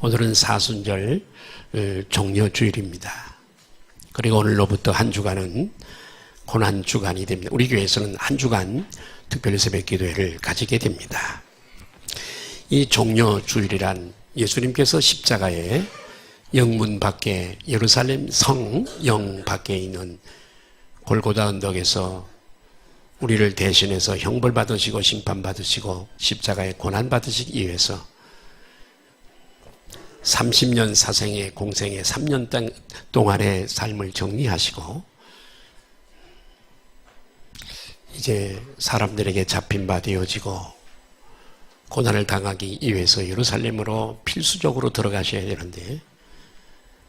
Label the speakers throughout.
Speaker 1: 오늘은 사순절 종려주일입니다. 그리고 오늘로부터 한 주간은 고난주간이 됩니다. 우리 교회에서는 한 주간 특별 새벽 기도회를 가지게 됩니다. 이 종려주일이란 예수님께서 십자가에 영문 밖에 예루살렘 성 영 밖에 있는 골고다 언덕에서 우리를 대신해서 형벌 받으시고 심판 받으시고 십자가에 고난 받으시기 위해서 30년 사생의 공생의 3년 동안의 삶을 정리하시고 이제 사람들에게 잡힌 바 되어지고 고난을 당하기 위해서 예루살렘으로 필수적으로 들어가셔야 되는데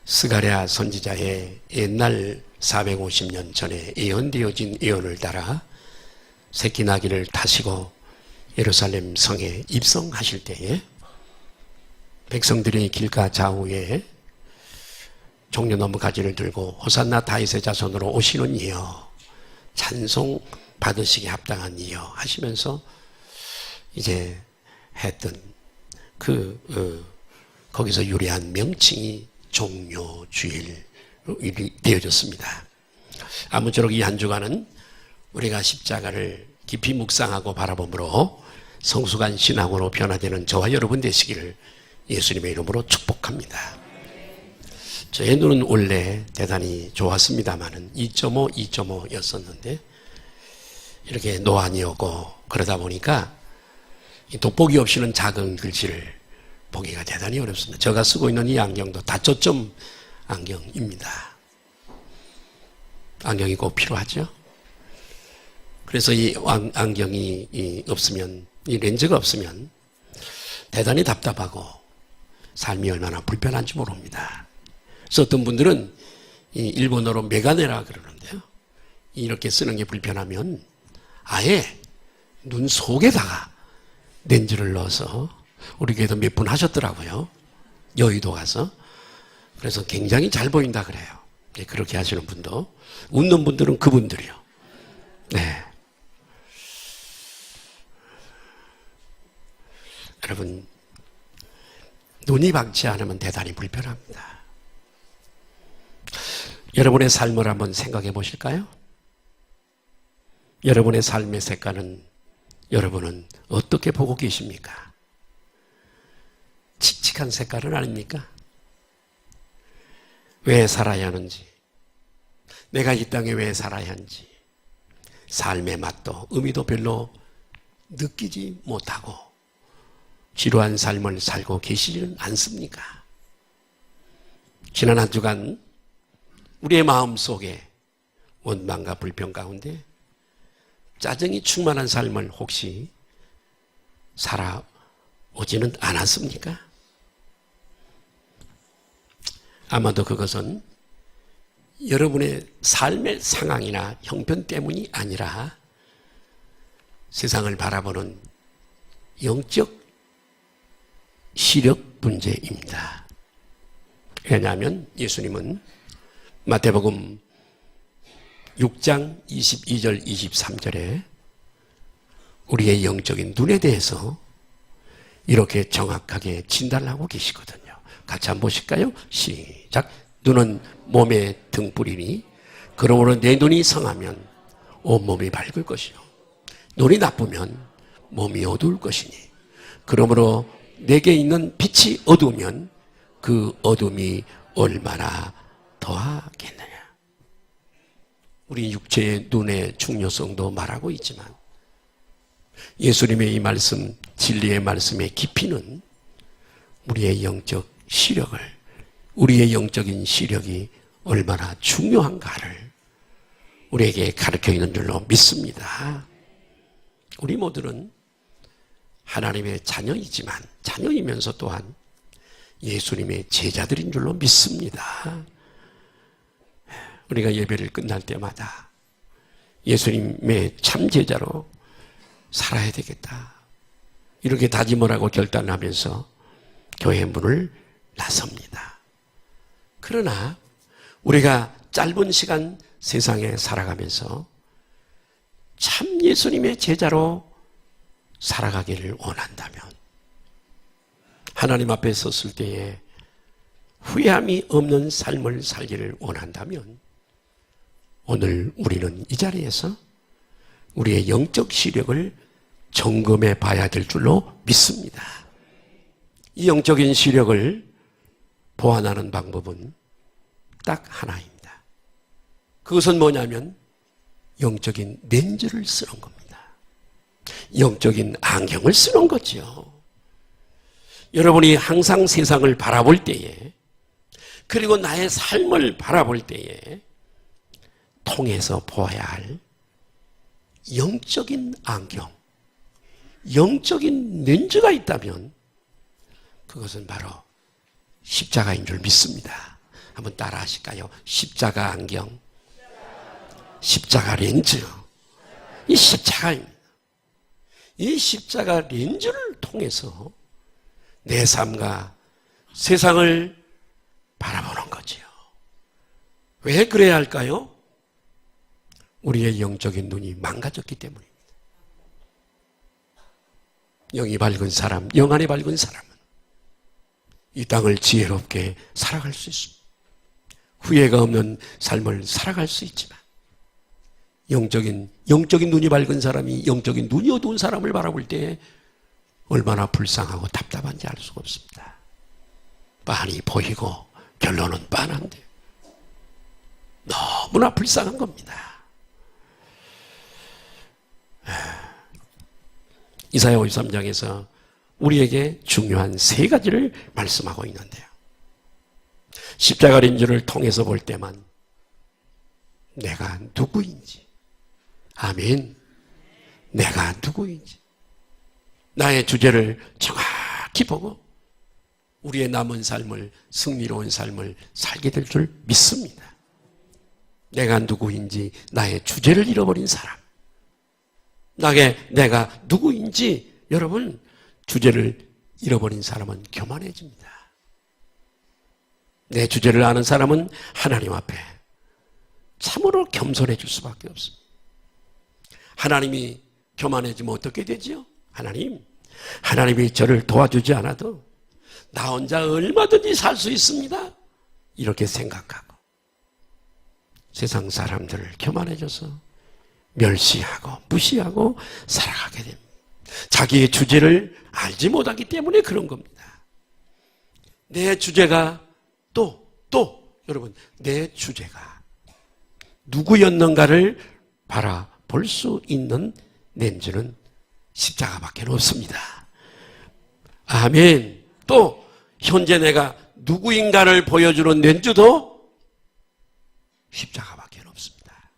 Speaker 1: 스가랴 선지자의 옛날 450년 전에 예언되어진 예언을 따라 새끼 나귀를 타시고 예루살렘 성에 입성하실 때에 백성들이 길가 좌우에 종려나무 가지를 들고 호산나 다윗의 자손으로 오시는 이여 찬송 받으시기 합당한 이여 하시면서 이제 했던 거기서 유래한 명칭이 종려주일이 되어졌습니다. 아무쪼록 이 한 주간은 우리가 십자가를 깊이 묵상하고 바라봄으로 성숙한 신앙으로 변화되는 저와 여러분 되시기를 예수님의 이름으로 축복합니다. 저의 눈은 원래 대단히 좋았습니다만은 2.5였었는데 이렇게 노안이 오고 그러다 보니까 돋보기 없이는 작은 글씨를 보기가 대단히 어렵습니다. 제가 쓰고 있는 이 안경도 다초점 안경입니다. 안경이 꼭 필요하죠. 그래서 이 안경이 없으면, 이 렌즈가 없으면 대단히 답답하고 삶이 얼마나 불편한지 모릅니다. 그래서 어떤 분들은 이 일본어로 메가네라 그러는데요. 이렇게 쓰는 게 불편하면 아예 눈 속에다가 렌즈를 넣어서 우리 교회도 몇 분 하셨더라고요. 여의도 가서. 그래서 굉장히 잘 보인다 그래요. 네, 그렇게 하시는 분도. 웃는 분들은 그분들이요. 네. 여러분, 눈이 밝지 않으면 대단히 불편합니다. 여러분의 삶을 한번 생각해 보실까요? 여러분의 삶의 색깔은 여러분은 어떻게 보고 계십니까? 칙칙한 색깔은 아닙니까? 왜 살아야 하는지, 내가 이 땅에 왜 살아야 하는지, 삶의 맛도 의미도 별로 느끼지 못하고 지루한 삶을 살고 계시지는 않습니까? 지난 한 주간 우리의 마음속에 원망과 불평 가운데 짜증이 충만한 삶을 혹시 살아오지는 않았습니까? 아마도 그것은 여러분의 삶의 상황이나 형편 때문이 아니라 세상을 바라보는 영적 시력 문제입니다. 왜냐하면 예수님은 마태복음 6장 22절 23절에 우리의 영적인 눈에 대해서 이렇게 정확하게 진단하고 계시거든요. 같이 한번 보실까요? 시작. 눈은 몸의 등불이니 그러므로 내 눈이 성하면 온몸이 밝을 것이요 눈이 나쁘면 몸이 어두울 것이니 그러므로 내게 있는 빛이 어두우면 그 어둠이 얼마나 더하겠느냐. 우리 육체의 눈의 중요성도 말하고 있지만 예수님의 이 말씀, 진리의 말씀의 깊이는 우리의 영적 시력을, 우리의 영적인 시력이 얼마나 중요한가를 우리에게 가르쳐 있는 줄로 믿습니다. 우리 모두는 하나님의 자녀이지만 자녀이면서 또한 예수님의 제자들인 줄로 믿습니다. 우리가 예배를 끝날 때마다 예수님의 참 제자로 살아야 되겠다. 이렇게 다짐을 하고 결단하면서 교회 문을 나섭니다. 그러나 우리가 짧은 시간 세상에 살아가면서 참 예수님의 제자로 살아가기를 원한다면 하나님 앞에 섰을 때에 후회함이 없는 삶을 살기를 원한다면 오늘 우리는 이 자리에서 우리의 영적 시력을 점검해 봐야 될 줄로 믿습니다. 이 영적인 시력을 보완하는 방법은 딱 하나입니다. 그것은 뭐냐면 영적인 렌즈를 쓰는 겁니다. 영적인 안경을 쓰는 거죠. 여러분이 항상 세상을 바라볼 때에 그리고 나의 삶을 바라볼 때에 통해서 보아야 할 영적인 안경, 영적인 렌즈가 있다면 그것은 바로 십자가인 줄 믿습니다. 한번 따라 하실까요? 십자가 안경, 십자가 렌즈. 이 십자가입니다. 이 십자가 렌즈를 통해서 내 삶과 세상을 바라보는 거지요. 왜 그래야 할까요? 우리의 영적인 눈이 망가졌기 때문입니다. 영이 밝은 사람, 영 안에 밝은 사람은 이 땅을 지혜롭게 살아갈 수 있습니다. 후회가 없는 삶을 살아갈 수 있지만 영적인 눈이 밝은 사람이 영적인 눈이 어두운 사람을 바라볼 때 얼마나 불쌍하고 답답한지 알 수가 없습니다. 빤히 보이고 결론은 빤한데 너무나 불쌍한 겁니다. 이사야 53장에서 우리에게 중요한 세 가지를 말씀하고 있는데요. 십자가 렌즈를 통해서 볼 때만 내가 누구인지, 아멘, 내가 누구인지 나의 주제를 정확히 보고 우리의 남은 삶을, 승리로운 삶을 살게 될 줄 믿습니다. 내가 누구인지, 나의 주제를 잃어버린 사람, 내가 누구인지, 여러분, 주제를 잃어버린 사람은 교만해집니다. 내 주제를 아는 사람은 하나님 앞에 참으로 겸손해질 수밖에 없습니다. 하나님이 교만해지면 어떻게 되지요? 하나님이 저를 도와주지 않아도 나 혼자 얼마든지 살 수 있습니다. 이렇게 생각하고 세상 사람들을 교만해져서 멸시하고 무시하고 살아가게 됩니다. 자기의 주제를 알지 못하기 때문에 그런 겁니다. 내 주제가 여러분, 내 주제가 누구였는가를 바라볼 수 있는 렌즈는 십자가밖에 없습니다. 아멘. 또 현재 내가 누구인가를 보여주는 렌즈도 십자가밖에 없습니다.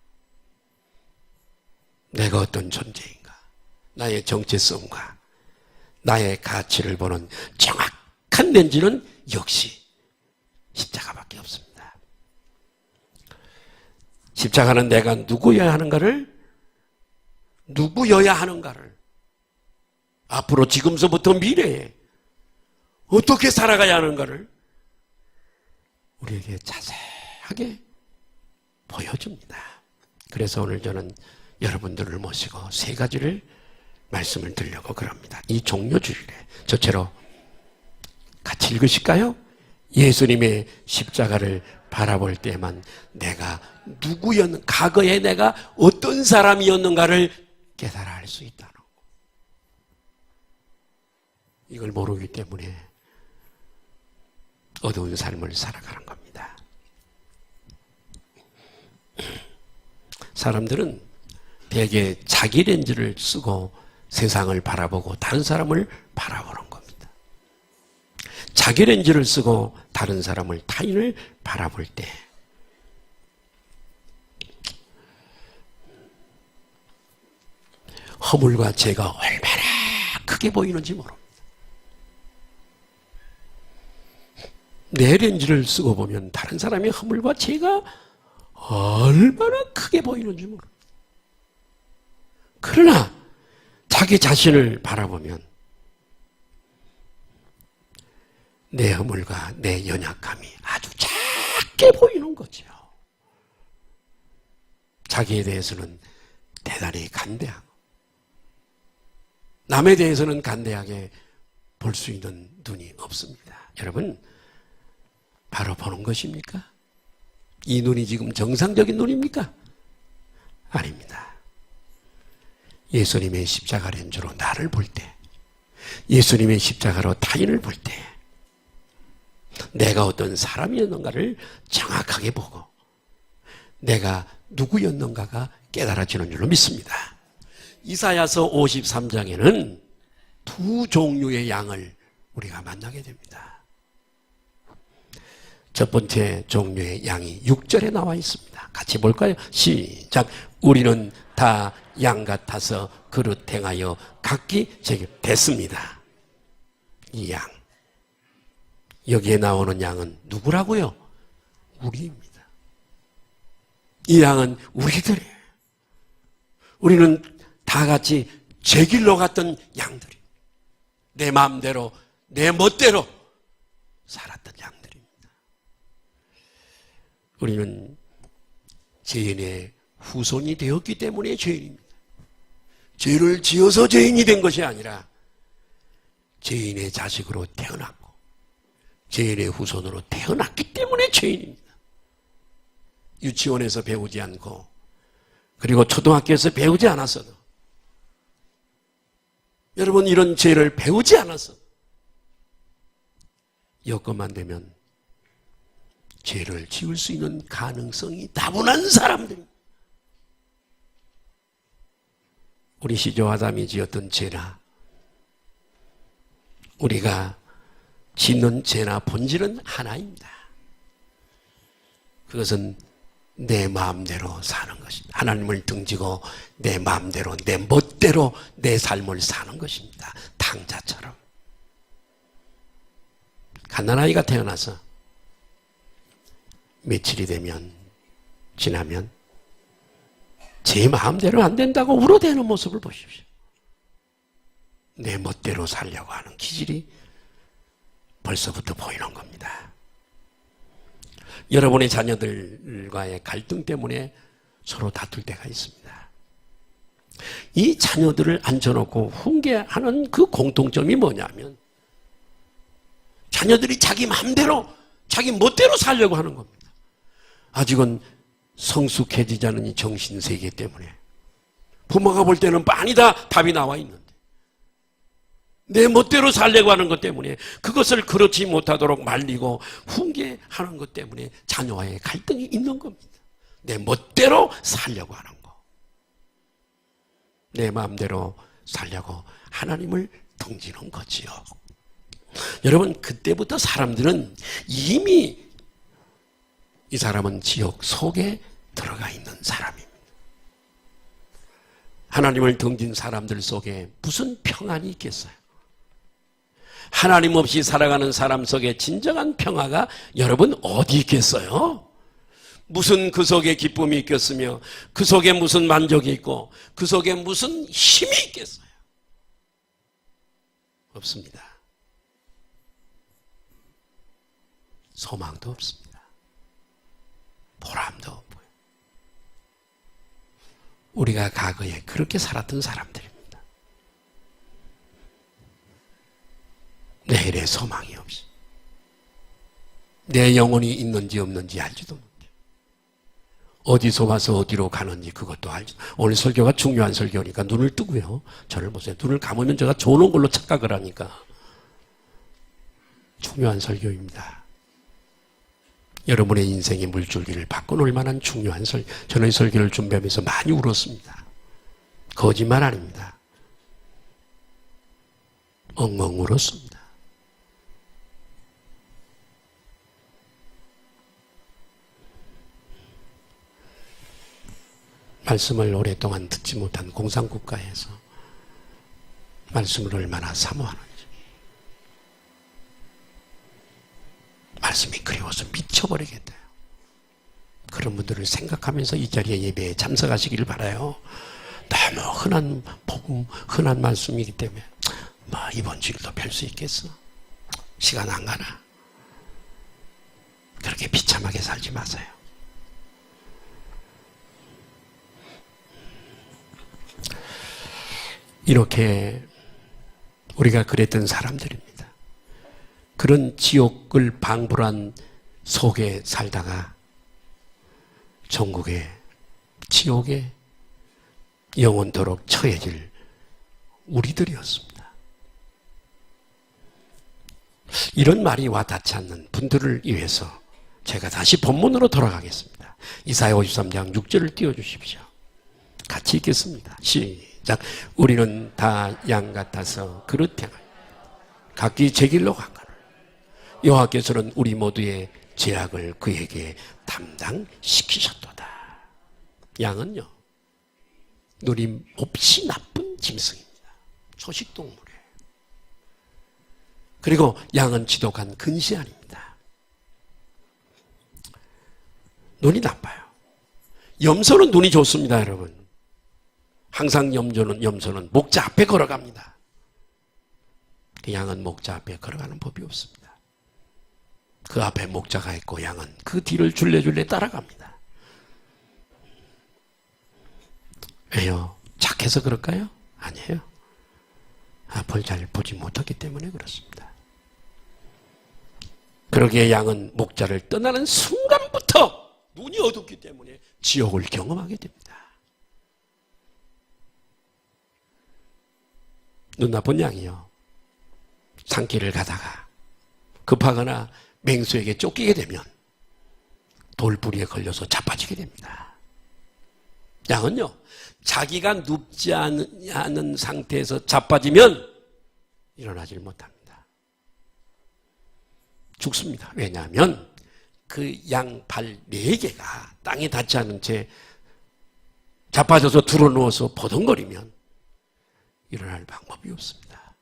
Speaker 1: 내가 어떤 존재인가, 나의 정체성과 나의 가치를 보는 정확한 렌즈는 역시 십자가밖에 없습니다. 십자가는 내가 누구여야 하는가를 앞으로 지금서부터 미래에 어떻게 살아가야 하는가를 우리에게 자세하게 보여줍니다. 그래서 오늘 저는 여러분들을 모시고 세 가지를 말씀을 드리려고 그럽니다. 이 종료 주일에 저처럼 같이 읽으실까요? 예수님의 십자가를 바라볼 때만 내가 과거에 내가 어떤 사람이었는가를 깨달아 알 수 있다는 거. 이걸 모르기 때문에 어두운 삶을 살아가는 겁니다. 사람들은 대개 자기 렌즈를 쓰고 세상을 바라보고 다른 사람을 바라보는 겁니다. 자기 렌즈를 쓰고 다른 사람을, 타인을 바라볼 때 허물과 죄가 얼마나 크게 보이는지 모릅니다. 내 렌즈를 쓰고 보면 다른 사람의 허물과 죄가 얼마나 크게 보이는지 모릅니다. 그러나 자기 자신을 바라보면 내 허물과 내 연약함이 아주 작게 보이는 거죠. 자기에 대해서는 대단히 간대하고 남에 대해서는 간대하게 볼 수 있는 눈이 없습니다. 여러분, 바로 보는 것입니까? 이 눈이 지금 정상적인 눈입니까? 아닙니다. 예수님의 십자가 렌즈로 나를 볼 때, 예수님의 십자가로 타인을 볼 때, 내가 어떤 사람이었는가를 정확하게 보고 내가 누구였는가가 깨달아지는 줄로 믿습니다. 이사야서 53장에는 두 종류의 양을 우리가 만나게 됩니다. 첫 번째 종류의 양이 6절에 나와 있습니다. 같이 볼까요? 시작. 우리는 다 양 같아서 그릇 행하여 각기 제게 됐습니다. 이 양. 여기에 나오는 양은 누구라고요? 우리입니다. 이 양은 우리들이에요. 우리는 다 같이 제 길로 갔던 양들이, 내 마음대로 내 멋대로 살았던 양들입니다. 우리는 죄인의 후손이 되었기 때문에 죄인입니다. 죄를 지어서 죄인이 된 것이 아니라 죄인의 자식으로 태어났고 죄인의 후손으로 태어났기 때문에 죄인입니다. 유치원에서 배우지 않고 그리고 초등학교에서 배우지 않았어도, 여러분 이런 죄를 배우지 않아서 여건만 되면 죄를 지을 수 있는 가능성이 다분한 사람들입니다. 우리 시조 아담이 지었던 죄나 우리가 짓는 죄나 본질은 하나입니다. 그것은 내 마음대로 사는 것입니다. 하나님을 등지고 내 마음대로 내 멋대로 내 삶을 사는 것입니다. 탕자처럼. 갓난아이가 태어나서 며칠이 되면 지나면 제 마음대로 안 된다고 울어대는 모습을 보십시오. 내 멋대로 살려고 하는 기질이 벌써부터 보이는 겁니다. 여러분의 자녀들과의 갈등 때문에 서로 다툴 때가 있습니다. 이 자녀들을 앉혀놓고 훈계하는 그 공통점이 뭐냐면 자녀들이 자기 마음대로 자기 멋대로 살려고 하는 겁니다. 아직은 성숙해지지 않은 이 정신세계 때문에 부모가 볼 때는 빤히 다 답이 나와 있는데 내 멋대로 살려고 하는 것 때문에 그것을 그렇지 못하도록 말리고 훈계하는 것 때문에 자녀와의 갈등이 있는 겁니다. 내 멋대로 살려고 하는 거, 내 마음대로 살려고 하나님을 등지는 거지요. 여러분, 그때부터 사람들은 이미 이 사람은 지옥 속에 들어가 있는 사람입니다. 하나님을 등진 사람들 속에 무슨 평안이 있겠어요? 하나님 없이 살아가는 사람 속에 진정한 평화가 여러분 어디 있겠어요? 무슨 그 속에 기쁨이 있겠으며 그 속에 무슨 만족이 있고 그 속에 무슨 힘이 있겠어요? 없습니다. 소망도 없습니다. 보람도 없고요. 우리가 과거에 그렇게 살았던 사람들입니다. 내일의 소망이 없이 내 영혼이 있는지 없는지 알지도 못해. 어디서 와서 어디로 가는지 그것도 알지. 오늘 설교가 중요한 설교니까 눈을 뜨고요. 저를 보세요. 눈을 감으면 제가 좋은 걸로 착각을 하니까. 중요한 설교입니다. 여러분의 인생의 물줄기를 바꿔놓을 만한 중요한 저는 이 설교를 준비하면서 많이 울었습니다. 거짓말 아닙니다. 엉엉 울었습니다. 말씀을 오랫동안 듣지 못한 공산국가에서 말씀을 얼마나 사모하는지, 말씀이 그리워서 미쳐버리겠대요. 그런 분들을 생각하면서 이 자리에 예배에 참석하시기를 바라요. 너무 흔한 복음, 흔한 말씀이기 때문에 뭐 이번 주일도 뵐 수 있겠어? 시간 안 가나? 그렇게 비참하게 살지 마세요. 이렇게 우리가 그랬던 사람들입니다. 그런 지옥을 방불한 속에 살다가 천국에, 지옥에 영원토록 처해질 우리들이었습니다. 이런 말이 와닿지 않는 분들을 위해서 제가 다시 본문으로 돌아가겠습니다. 이사야 53장 6절을 띄워주십시오. 같이 읽겠습니다. 시작. 우리는 다 양 같아서 그릇 행하여 각기 제 길로 가거늘 여호와께서는 우리 모두의 죄악을 그에게 담당시키셨도다. 양은요, 누림 없이 나쁜 짐승입니다. 초식동물이에요. 그리고 양은 지독한 근시안입니다. 눈이 나빠요. 염소는 눈이 좋습니다, 여러분. 항상 염소는 목자 앞에 걸어갑니다. 그 양은 목자 앞에 걸어가는 법이 없습니다. 그 앞에 목자가 있고 양은 그 뒤를 줄레줄레 따라갑니다. 왜요? 착해서 그럴까요? 아니에요. 앞을 잘 보지 못했기 때문에 그렇습니다. 그러기에 양은 목자를 떠나는 순간부터 눈이 어둡기 때문에 지옥을 경험하게 됩니다. 눈 나쁜 양이요, 산길을 가다가 급하거나 맹수에게 쫓기게 되면 돌부리에 걸려서 자빠지게 됩니다. 양은요, 자기가 눕지 않은 상태에서 자빠지면 일어나질 못합니다. 죽습니다. 왜냐하면 그 양 발 4개가 땅에 닿지 않은 채 자빠져서 드러누워서 버덩거리면 일어날 방법이 없습니다.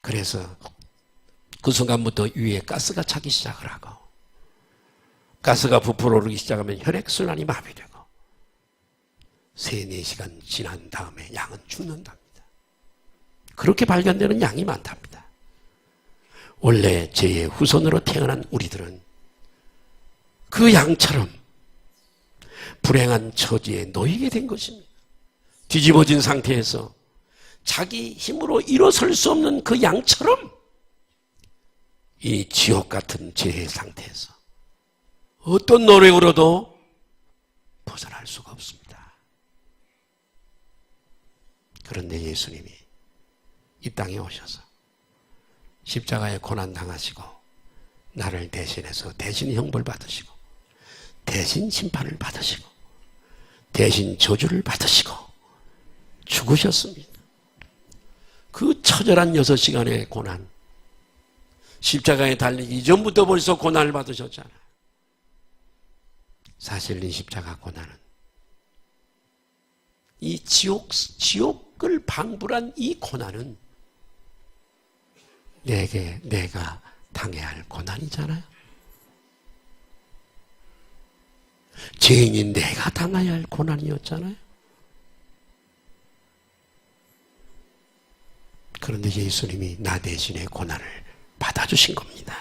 Speaker 1: 그래서 그 순간부터 위에 가스가 차기 시작을 하고, 가스가 부풀어 오르기 시작하면 혈액순환이 마비되고 3-4시간 지난 다음에 양은 죽는답니다. 그렇게 발견되는 양이 많답니다. 원래 죄의 후손으로 태어난 우리들은 그 양처럼 불행한 처지에 놓이게 된 것입니다. 뒤집어진 상태에서 자기 힘으로 일어설 수 없는 그 양처럼 이 지옥 같은 죄의 상태에서 어떤 노력으로도 벗어날 수가 없습니다. 그런데 예수님이 이 땅에 오셔서 십자가에 고난당하시고 나를 대신해서 대신 형벌 받으시고 대신 심판을 받으시고 대신 저주를 받으시고 죽으셨습니다. 그 처절한 6시간의 고난, 십자가에 달리기 이전부터 벌써 고난을 받으셨잖아요. 사실 이 십자가 고난은 이 지옥을 방불한 이 고난은 내가 당해야 할 고난이잖아요. 죄인인 내가 당해야 할 고난이었잖아요. 그런데 예수님이 나 대신에 고난을 받아주신 겁니다.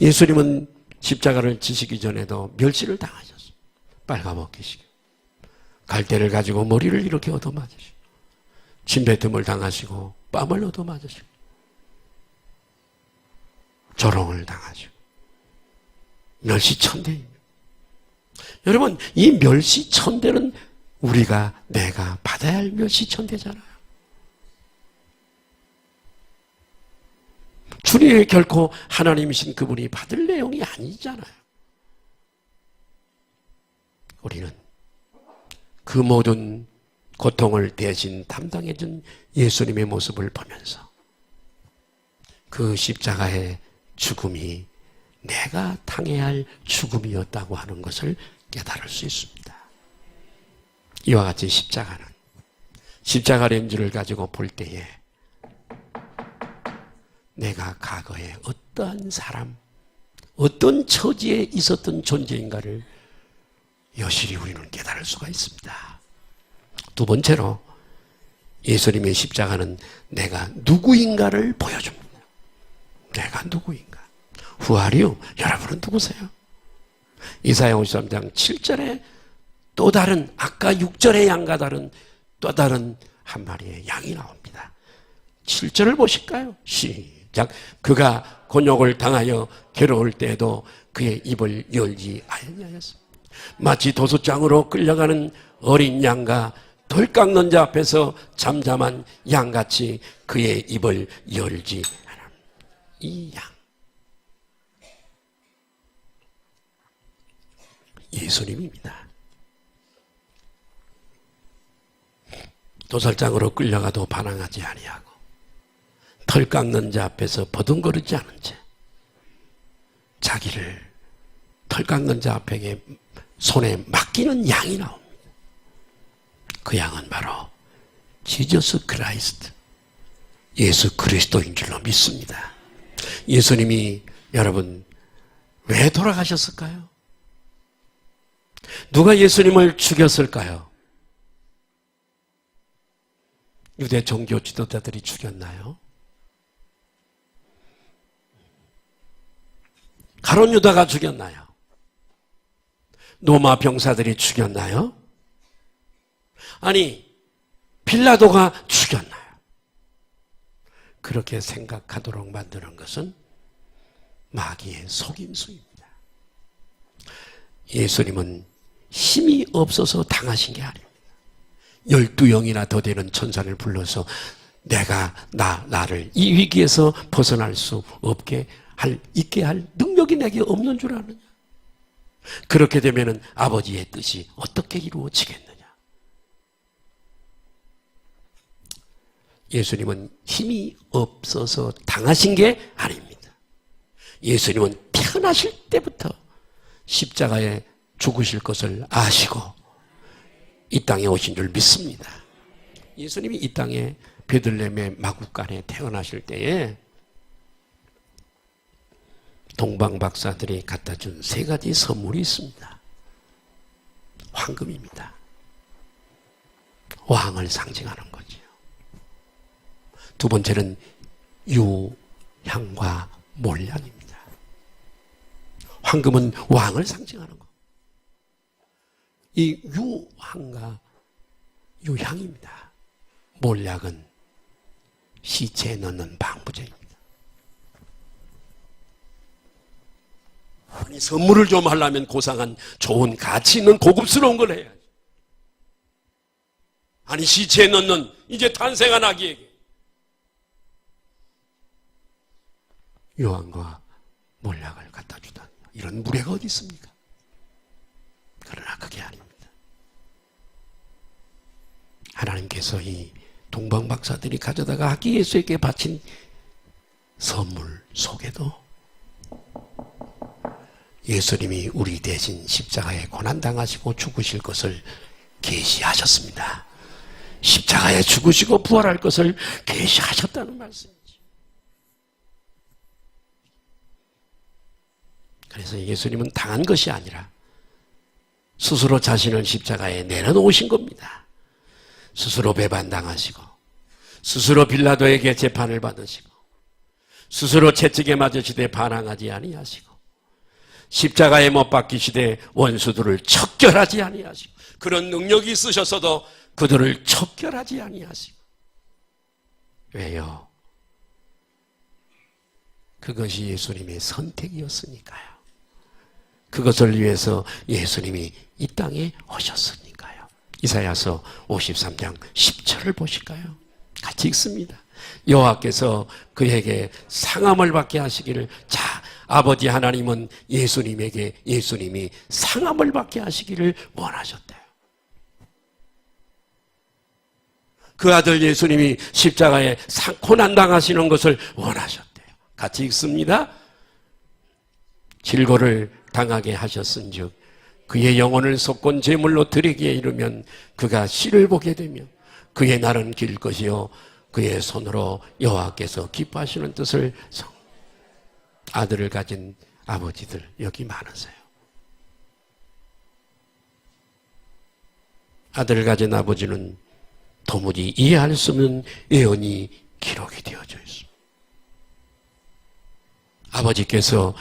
Speaker 1: 예수님은 십자가를 지시기 전에도 멸시를 당하셨어요. 빨가벗기시고 갈대를 가지고 머리를 이렇게 얻어맞으시고 침뱉음을 당하시고 뺨을 얻어맞으시고 조롱을 당하시고 멸시천대입니다. 여러분, 이 멸시천대는 내가 받아야 할 멸시천대잖아요. 주님이 결코 하나님이신 그분이 받을 내용이 아니잖아요. 우리는 그 모든 고통을 대신 담당해준 예수님의 모습을 보면서 그 십자가의 죽음이 내가 당해야 할 죽음이었다고 하는 것을 깨달을 수 있습니다. 이와 같이 십자가 렌즈를 가지고 볼 때에 내가 과거에 어떠한 사람, 어떤 처지에 있었던 존재인가를 여실히 우리는 깨달을 수가 있습니다. 두 번째로 예수님의 십자가는 내가 누구인가를 보여줍니다. 내가 누구인가? Who are you? 여러분은 누구세요? 이사야 53장 7절에 또 다른, 아까 6절의 양과 다른 또 다른 한 마리의 양이 나옵니다. 7절을 보실까요? 시작. 그가 곤욕을 당하여 괴로울 때에도 그의 입을 열지 아니하였습니다. 마치 도수장으로 끌려가는 어린 양과 돌 깎는 자 앞에서 잠잠한 양같이 그의 입을 열지 않았습니다. 이 양, 예수님입니다. 도살장으로 끌려가도 반항하지 아니하고 털 깎는 자 앞에서 버둥거리지 않은 채 자기를 털 깎는 자 앞에게 손에 맡기는 양이 나옵니다. 그 양은 바로 지저스 크라이스트, 예수 그리스도인 줄로 믿습니다. 예수님이 여러분 왜 돌아가셨을까요? 누가 예수님을 죽였을까요? 유대 종교 지도자들이 죽였나요? 가룟 유다가 죽였나요? 로마 병사들이 죽였나요? 아니, 빌라도가 죽였나요? 그렇게 생각하도록 만드는 것은 마귀의 속임수입니다. 예수님은 힘이 없어서 당하신 게 아닙니다. 12영이나 더 되는 천사를 불러서 내가 나를 이 위기에서 벗어날 수 있게 할 능력이 내게 없는 줄 아느냐? 그렇게 되면은 아버지의 뜻이 어떻게 이루어지겠느냐? 예수님은 힘이 없어서 당하신 게 아닙니다. 예수님은 태어나실 때부터 십자가에 죽으실 것을 아시고 이 땅에 오신 줄 믿습니다. 예수님이 이 땅에 베들레헴의 마구간에 태어나실 때에 동방박사들이 갖다 준 세 가지 선물이 있습니다. 황금입니다. 왕을 상징하는 거지요. 두 번째는 유향과 몰량입니다. 황금은 왕을 상징하는 거. 이 유향과 유향입니다. 몰약은 시체에 넣는 방부제입니다. 아니, 선물을 좀 하려면 고상한 좋은 가치 있는 고급스러운 걸 해야지. 아니, 시체에 넣는 이제 탄생한 아기에게 유황과 몰약을 갖다 주다니, 이런 무례가 어디 있습니까? 그러나 그게 아닙니다. 하나님께서 이 동방박사들이 가져다가 아기 예수에게 바친 선물 속에도 예수님이 우리 대신 십자가에 고난당하시고 죽으실 것을 계시하셨습니다. 십자가에 죽으시고 부활할 것을 계시하셨다는 말씀이죠. 그래서 예수님은 당한 것이 아니라 스스로 자신을 십자가에 내려놓으신 겁니다. 스스로 배반당하시고, 스스로 빌라도에게 재판을 받으시고, 스스로 채찍에 맞으시되 반항하지 아니하시고, 십자가에 못 박히시되 원수들을 척결하지 아니하시고, 그런 능력이 있으셨어도 그들을 척결하지 아니하시고. 왜요? 그것이 예수님의 선택이었으니까요. 그것을 위해서 예수님이 이 땅에 오셨으니까요. 이사야서 53장 10절을 보실까요? 같이 읽습니다. 여호와께서 그에게 상함을 받게 하시기를, 자, 아버지 하나님은 예수님이 상함을 받게 하시기를 원하셨대요. 그 아들 예수님이 십자가에 고난당하시는 것을 원하셨대요. 같이 읽습니다. 질고를 당하게 하셨은즉 그의 영혼을 속건 제물로 드리기에 이르면 그가 씨를 보게 되며 그의 날은 길 것이요 그의 손으로 여호와께서 기뻐하시는 뜻을 아들을 가진 아버지들 여기 많으세요. 아들을 가진 아버지는 도무지 이해할 수 없는 예언이 기록이 되어져 있습니다. 아버지께서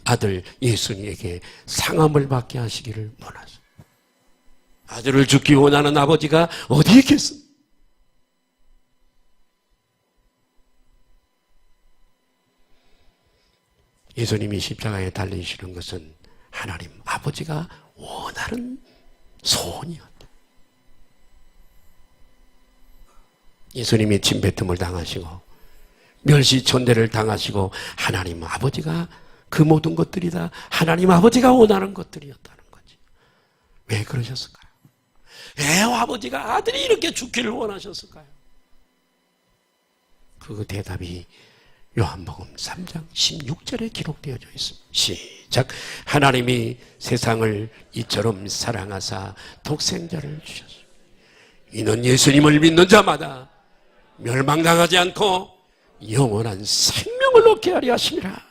Speaker 1: 아들 예수님에게 상함을 받게 하시기를 원하십니다. 아들을 죽기 원하는 아버지가 어디 있겠습니까? 예수님이 십자가에 달리시는 것은 하나님 아버지가 원하는 소원이었다. 예수님이 침뱉음을 당하시고 멸시천대를 당하시고 하나님 아버지가 그 모든 것들이 다 하나님 아버지가 원하는 것들이었다는 거지. 왜 그러셨을까요? 왜 아버지가 아들이 이렇게 죽기를 원하셨을까요? 그 대답이 요한복음 3장 16절에 기록되어져 있습니다. 시작. 하나님이 세상을 이처럼 사랑하사 독생자를 주셨습니다. 이는 예수님을 믿는 자마다 멸망당하지 않고 영원한 생명을 얻게 하려 하심이라.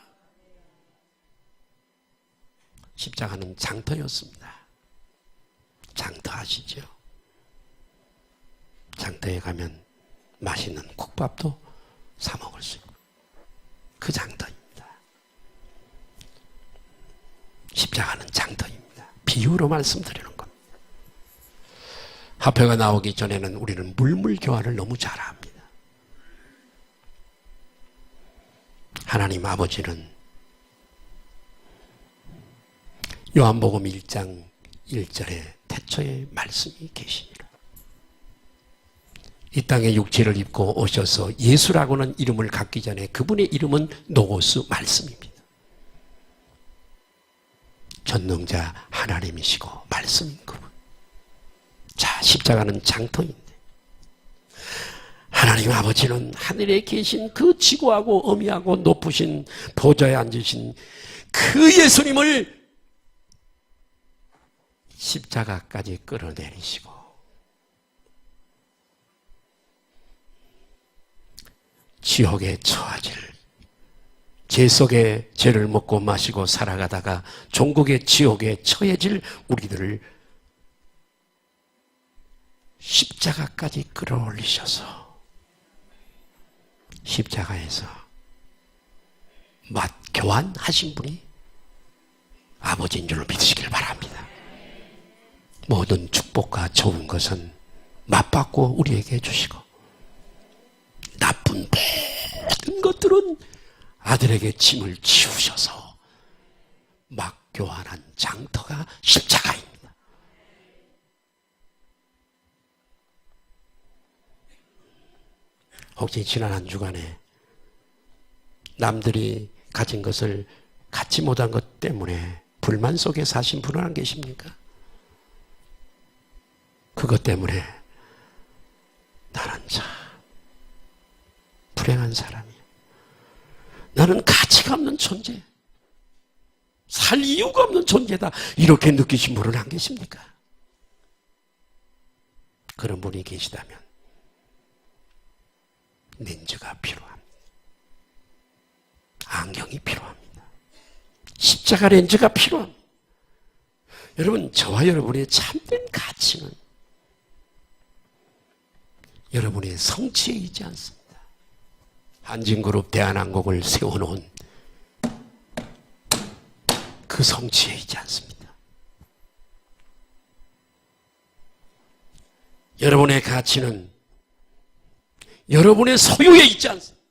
Speaker 1: 십자가는 장터였습니다. 장터 아시죠? 장터에 가면 맛있는 국밥도 사 먹을 수 있고 그 장터입니다. 십자가는 장터입니다. 비유로 말씀드리는 겁니다. 화폐가 나오기 전에는 우리는 물물교환을 너무 잘합니다. 하나님 아버지는 요한복음 1장 1절에 태초에 말씀이 계시니라. 이 땅에 육체를 입고 오셔서 예수라고는 이름을 갖기 전에 그분의 이름은 노고스 말씀입니다. 전능자 하나님이시고 말씀인 그분. 자, 십자가는 장터인데 하나님 아버지는 하늘에 계신 그 지고하고 어미하고 높으신 보좌에 앉으신 그 예수님을 십자가까지 끌어내리시고 지옥에 처하질, 죄 속에 죄를 먹고 마시고 살아가다가 종국의 지옥에 처해질 우리들을 십자가까지 끌어올리셔서 십자가에서 맛 교환하신 분이 아버지인 줄로 믿으시길 바랍니다. 모든 축복과 좋은 것은 맛받고 우리에게 주시고 나쁜 모든 것들은 아들에게 짐을 지우셔서 막 교환한 장터가 십자가입니다. 혹시 지난 한 주간에 남들이 가진 것을 갖지 못한 것 때문에 불만 속에 사신 분은 안 계십니까? 그것 때문에 나는 참 불행한 사람이야. 나는 가치가 없는 존재, 살 이유가 없는 존재다. 이렇게 느끼신 분은 안 계십니까? 그런 분이 계시다면 렌즈가 필요합니다. 안경이 필요합니다. 십자가 렌즈가 필요합니다. 여러분, 저와 여러분의 참된 가치는 여러분의 성취에 있지 않습니다. 한진그룹 대한항공을 세워놓은 그 성취에 있지 않습니다. 여러분의 가치는 여러분의 소유에 있지 않습니다.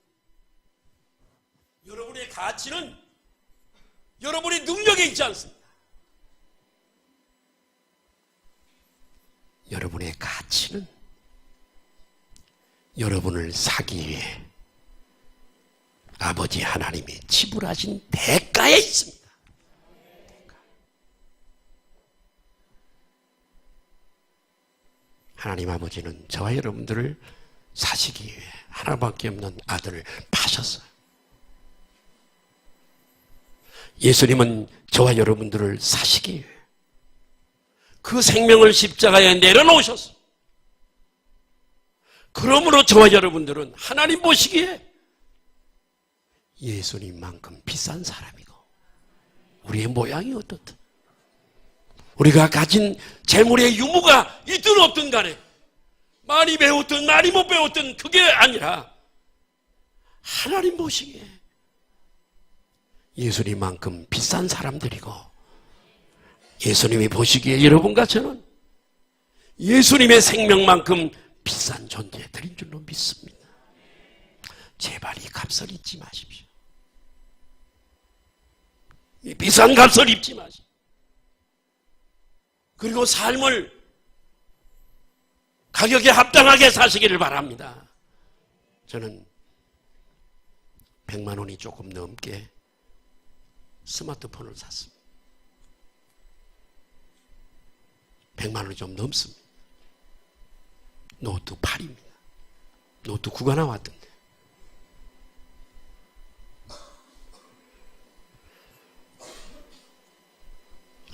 Speaker 1: 여러분의 가치는 여러분의 능력에 있지 않습니다. 여러분의 가치는 여러분을 사기 위해 아버지 하나님이 지불하신 대가에 있습니다. 하나님 아버지는 저와 여러분들을 사시기 위해 하나밖에 없는 아들을 파셨어요. 예수님은 저와 여러분들을 사시기 위해 그 생명을 십자가에 내려놓으셨어요. 그러므로 저와 여러분들은 하나님 보시기에 예수님만큼 비싼 사람이고 우리의 모양이 어떻든 우리가 가진 재물의 유무가 있든 없든 간에 많이 배웠든 많이 못 배웠든 그게 아니라 하나님 보시기에 예수님만큼 비싼 사람들이고 예수님이 보시기에 여러분과 저는 예수님의 생명만큼 비싼 존재들인 줄로 믿습니다. 제발 이 값을 잊지 마십시오. 비싼 값을 입지 마시고, 그리고 삶을 가격에 합당하게 사시기를 바랍니다. 저는 100만 원이 조금 넘게 스마트폰을 샀습니다. 100만 원이 좀 넘습니다. 노트 8입니다. 노트 9가 나왔던데.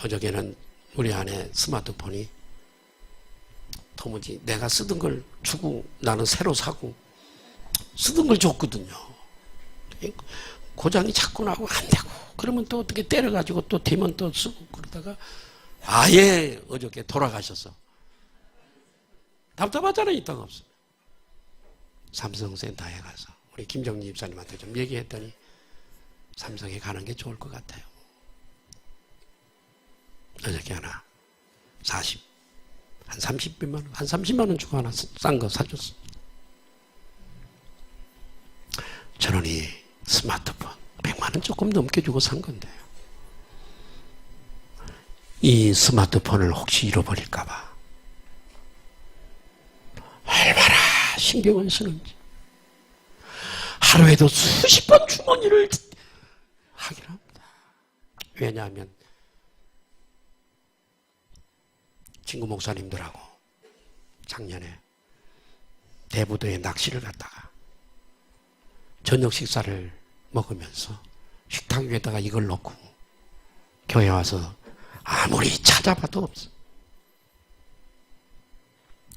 Speaker 1: 어저께는 우리 아내 스마트폰이 도무지 내가 쓰던 걸 주고 나는 새로 사고 쓰던 걸 줬거든요. 고장이 자꾸 나고 안 되고, 그러면 또 어떻게 때려가지고 또 되면 또 쓰고, 그러다가 아예 어저께 돌아가셔서 답답하잖아요. 있다가 없어요. 삼성센터에 가서 우리 김정리 집사님한테 좀 얘기했더니 삼성에 가는 게 좋을 것 같아요. 어저께 하나 한 30만 원, 한 30만 원 주고 하나 싼 거 사줬어. 저놈이 스마트폰 100만 원 조금 넘게 주고 산 건데요. 이 스마트폰을 혹시 잃어버릴까봐 얼마나 신경을 쓰는지, 하루에도 수십 번 주머니를 하긴 합니다. 왜냐하면 친구 목사님들하고 작년에 대부도에 낚시를 갔다가 저녁 식사를 먹으면서 식탁 위에다가 이걸 놓고 교회 와서 아무리 찾아봐도 없어.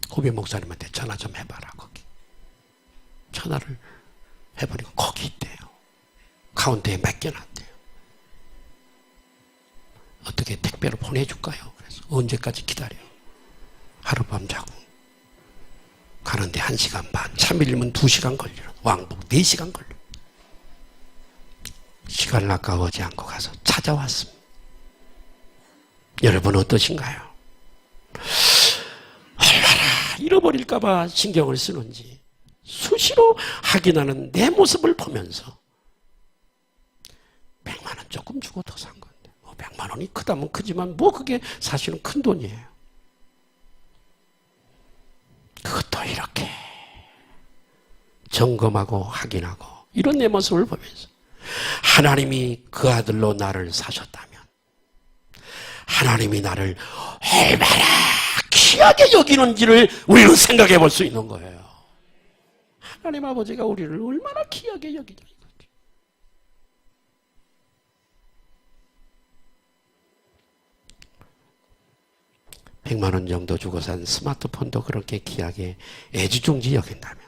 Speaker 1: 후배 목사님한테 전화 좀 해봐라. 거기 전화를 해보니까 거기 있대요. 카운터에 맡겨놨대요. 어떻게 택배로 보내줄까요? 그래서 언제까지 기다려? 하룻밤 자고 가는데 1시간 반, 차 밀리면 2시간 걸려. 왕복 4시간 걸려. 시간을 아까워하지 않고 가서 찾아왔습니다. 여러분 어떠신가요? 얼마나 잃어버릴까봐 신경을 쓰는지 수시로 확인하는 내 모습을 보면서 100만 원 조금 주고 더 산 건데, 100만 원이 크다면 크지만 뭐 그게 사실은 큰 돈이에요. 그것도 이렇게 점검하고 확인하고 이런 내 모습을 보면서 하나님이 그 아들로 나를 사셨다면 하나님이 나를 얼마나 귀하게 여기는지를 우리는 생각해 볼 수 있는 거예요. 하나님 아버지가 우리를 얼마나 귀하게 여기냐 이거죠. $100만 원 정도 주고 산 스마트폰도 그렇게 귀하게 애지중지 여긴다면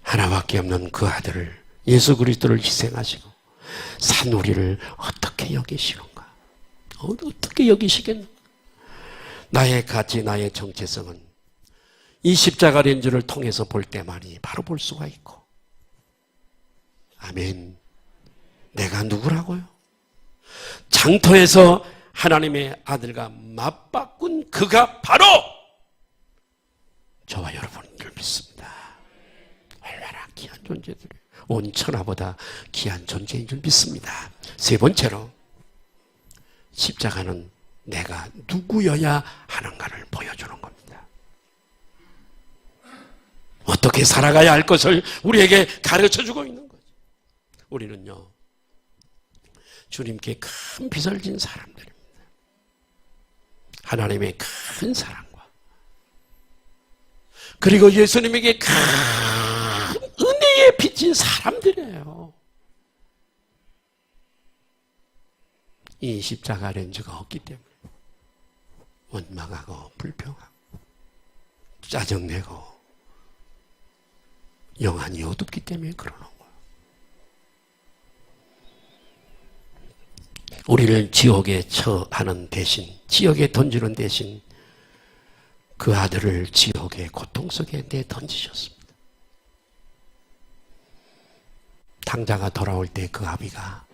Speaker 1: 하나밖에 없는 그 아들을, 예수 그리스도를 희생하시고 산 우리를 어떻게 여기시는가? 어떻게 여기시겠는가? 나의 가치, 나의 정체성은 이 십자가 렌즈를 통해서 볼 때만이 바로 볼 수가 있고, 아멘. 내가 누구라고요? 장터에서 하나님의 아들과 맞바꾼 그가 바로 저와 여러분인 줄 믿습니다. 얼마나 귀한 존재들이에요. 온 천하보다 귀한 존재인 줄 믿습니다. 세 번째로, 십자가는 내가 누구여야 하는가를 보여주는 겁니다. 어떻게 살아가야 할 것을 우리에게 가르쳐주고 있는 거죠. 우리는요, 주님께 큰 빚을 진 사람들입니다. 하나님의 큰 사랑과 그리고 예수님에게 큰 은혜에 빚진 사람들이에요. 이 십자가 렌즈가 없기 때문에 원망하고 불평하고 짜증내고 영안이 어둡기 때문에 그러는 거예요. 우리를 지옥에 처하는 대신, 지옥에 던지는 대신 그 아들을 지옥의 고통 속에 내던지셨습니다. 탕자가 돌아올 때 그 아비가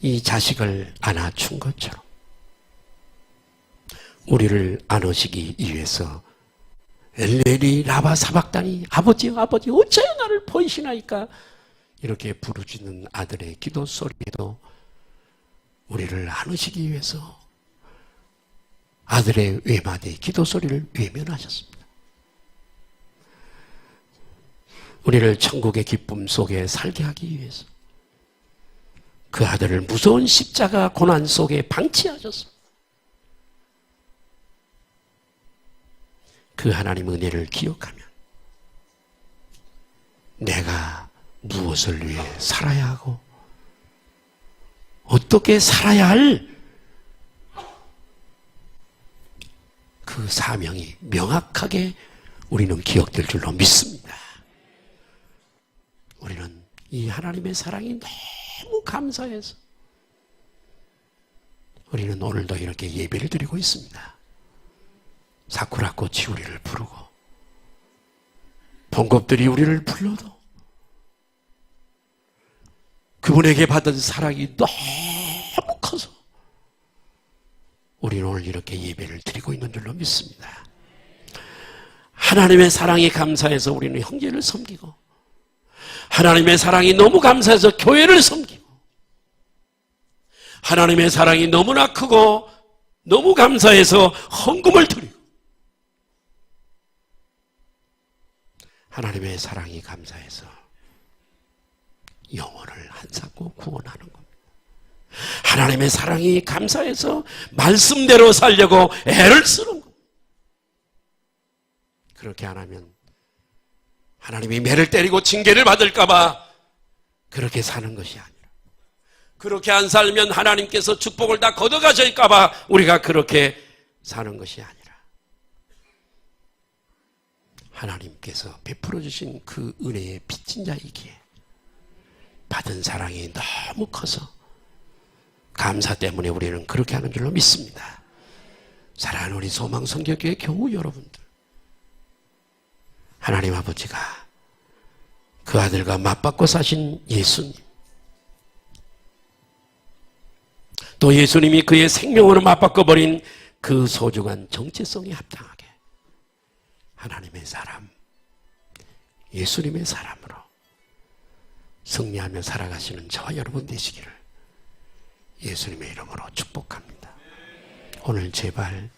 Speaker 1: 이 자식을 안아준 것처럼 우리를 안으시기 위해서 엘레리 라바 사박다니, 아버지 아버지 어찌하여 나를 버리시나이까, 이렇게 부르짖는 아들의 기도 소리에도 우리를 안으시기 위해서 아들의 외마디 기도 소리를 외면하셨습니다. 우리를 천국의 기쁨 속에 살게 하기 위해서 그 아들을 무서운 십자가 고난 속에 방치하셨습니다. 그 하나님 은혜를 기억하면 내가 무엇을 위해 살아야 하고 어떻게 살아야 할 그 사명이 명확하게 우리는 기억될 줄로 믿습니다. 우리는 이 하나님의 사랑이 너무 감사해서 우리는 오늘도 이렇게 예배를 드리고 있습니다. 사쿠라꽃이 우리를 부르고 봄꽃들이 우리를 불러도 그분에게 받은 사랑이 너무 커서 우리는 오늘 이렇게 예배를 드리고 있는 줄로 믿습니다. 하나님의 사랑이 감사해서 우리는 형제를 섬기고 하나님의 사랑이 너무 감사해서 교회를 섬기고 하나님의 사랑이 너무나 크고 너무 감사해서 헌금을 드리고 하나님의 사랑이 감사해서 영혼을 한사코 구원하는 겁니다. 하나님의 사랑이 감사해서 말씀대로 살려고 애를 쓰는 겁니다. 그렇게 안 하면 하나님이 매를 때리고 징계를 받을까 봐 그렇게 사는 것이 아니라 그렇게 안 살면 하나님께서 축복을 다 걷어가실까 봐 우리가 그렇게 사는 것이 아니라 하나님께서 베풀어 주신 그 은혜의 빚진 자이기에 받은 사랑이 너무 커서 감사 때문에 우리는 그렇게 하는 줄로 믿습니다. 사랑하는 우리 소망성교교회 교우 여러분들, 하나님 아버지가 그 아들과 맞받고 사신 예수님, 또 예수님이 그의 생명으로 맞바꿔 버린 그 소중한 정체성에 합당하게 하나님의 사람, 예수님의 사람으로 승리하며 살아가시는 저와 여러분 되시기를 예수님의 이름으로 축복합니다. 오늘 제발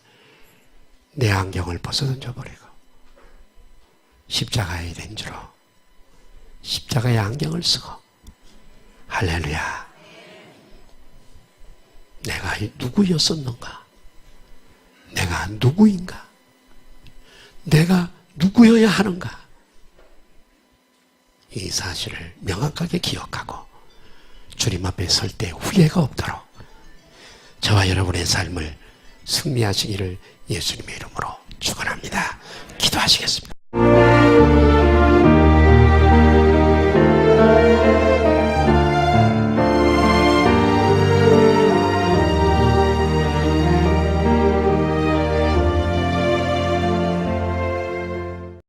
Speaker 1: 내 안경을 벗어던져 버리고 십자가의 렌즈로 십자가의 안경을 쓰고 할렐루야, 내가 누구였었는가? 내가 누구인가? 내가 누구여야 하는가? 이 사실을 명확하게 기억하고 주님 앞에 설 때 후회가 없도록 저와 여러분의 삶을 승리하시기를 예수님의 이름으로 축원합니다. 기도하시겠습니다.